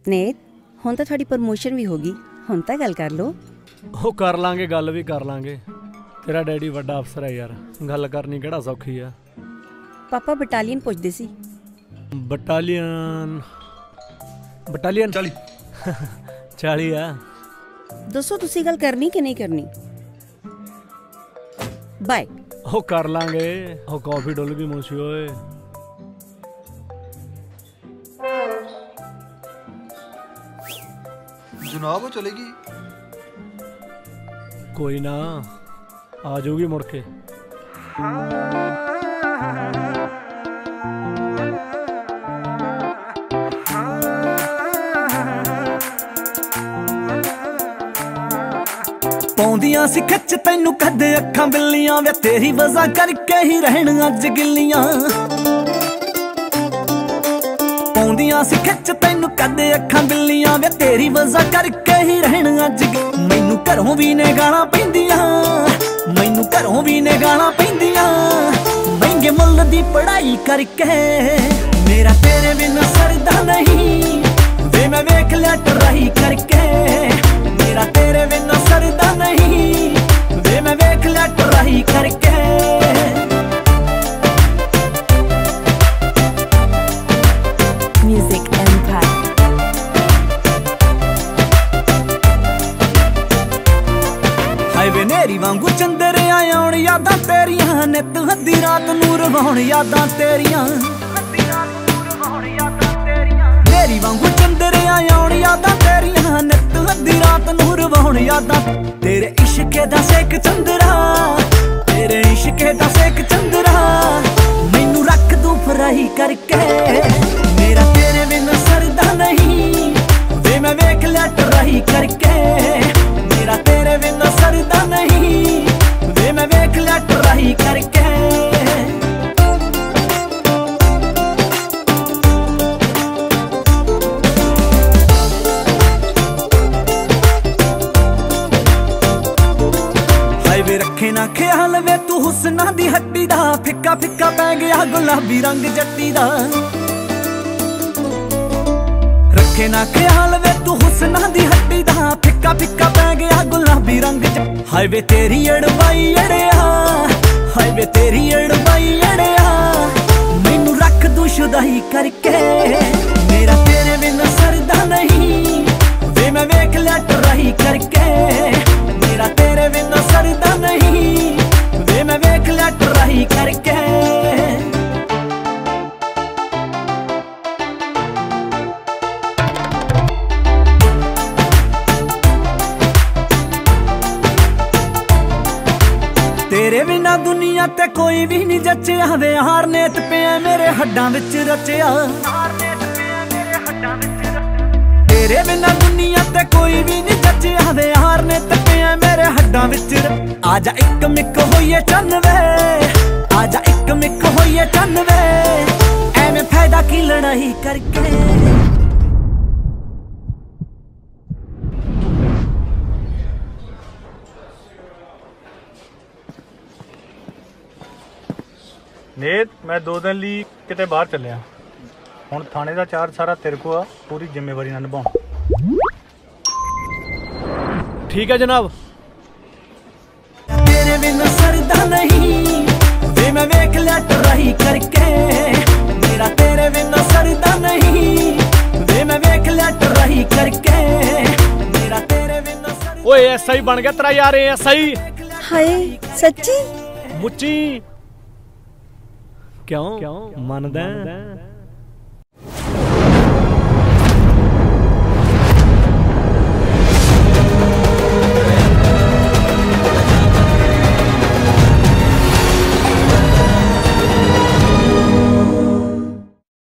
नेत हुण तां तुहाडी प्रमोशन भी होगी, हुण तां गल कर लो। ਉਹ ਕਰ ਲਾਂਗੇ, ਗੱਲ ਵੀ ਕਰ ਲਾਂਗੇ। ਤੇਰਾ ਡੈਡੀ ਵੱਡਾ ਅਫਸਰ ਹੈ ਯਾਰ, ਗੱਲ ਕਰਨੀ ਕਿਹੜਾ ਸੌਖੀ ਆ। पापा बटालियन पुछदे सी। ਬਟਾਲੀਅਨ 40 40 ਆ। दसो तुसी गल करनी कि नहीं करनी? बाय। ਉਹ ਕਰ ਲਾਂਗੇ। ਉਹ ਕਾਫੀ ਡੁੱਲ ਗਈ ਮੁੰਸ਼ੀ ਓਏ। जनाब वो चलेगी, कोई ना आ जाऊगी मुड़ के। पौंदियां सी खच तैनू कदे अखां बिल्लियां वे तेरी वजह करके ही रहन अज गिल्लियां। पौंदियां सी खच तैनू कदे अखां बिल्लियां वे तेरी वजह करके ही रहन अज। मैनू घरों भी ने गालां पैंदियां, मैनू घरों भी ने गालां पैंदियां। महंगे मुल्ल दी पढ़ाई करके मेरा तेरे बिना सरदा नहीं वे मैं वेख लिया ट्राई करके। मेरा तेरे बिना सरदा नहीं वे मैं वेख लिया ट्राई करके। Music empire. हाईवे नेरी वांगू चंदरे आउण यादां तेरियां, नित हद्दी रात नूं रवाउण यादां तेरियां। नेरी वांगू चंदरे आउण यादां तेरियां, नित हद्दी रात नूं रवाउण यादां। तेरे इश्के दा सेक चंदरा, तेरे इश्के दा सेक चंदरा। मैनू रख दूं फ्राई करके। मेरा तेरे बिना सरदा नहीं वे मैं वेख लिया ट्राई करके। मेरा तेरे बिना सरदा नहीं वे मैं वेख लिया ट्राई करके। हाईवे रखे ना ख्याल वे तू हुस्ना दी हट्टी दा, फिक्का फिक्का पै गया गुलाबी रंग जट्टी दा। रखे ना ख्याल वे तू हुस्ना दी हट्टी दा, फिक्का फिक्का पै गया गुलाबी रंग। हाईवे तेरी अड़वाई अड़िया, हाईवे तेरी अड़वाई अड़िया। मैनू रख दूं शुदाई करके। मेरा तेरे बिना सरदा नहीं वे मैं वेख लिया ट्राई करके। मेरा तेरे बिना सरदा नहीं वे मैं वेख लिया ट्राई करके। तेरे बिना दुनिया ते कोई भी नहीं जचिया वे। हार नेत पिया मेरे हड्डां विच रचिया। तेरे बिना दुनिया ते कोई भी नहीं जचिया वे। हार नेत पिया मेरे हड्डां विच। आजा इक मिक होइए चन्न वे, आजा इक मिक होइए चन्न वे। एवें फायदा की लड़ाई करके। नेत मैं 2 दिन ਲਈ ਕਿਤੇ ਬਾਹਰ ਚੱਲਿਆ। ਹੁਣ ਥਾਣੇ ਦਾ ਚਾਰਜ ਸਾਰਾ ਤੇਰੇ ਕੋ ਆ, ਪੂਰੀ ਜ਼ਿੰਮੇਵਾਰੀ ਨਾਲ ਨਿਭਾਉਂ। ठीक है जनाब। तेरे बिना सरदा नहीं वे मैं वेख लिया ट्राई करके। मेरा तेरे बिना सरदा नहीं वे मैं वेख लिया ट्राई करके। मेरा तेरे बिना सरदा। ओए एसआई बन गया तेरा यार, एसआई। हाय सच्ची? मुच्ची क्यों मनदा?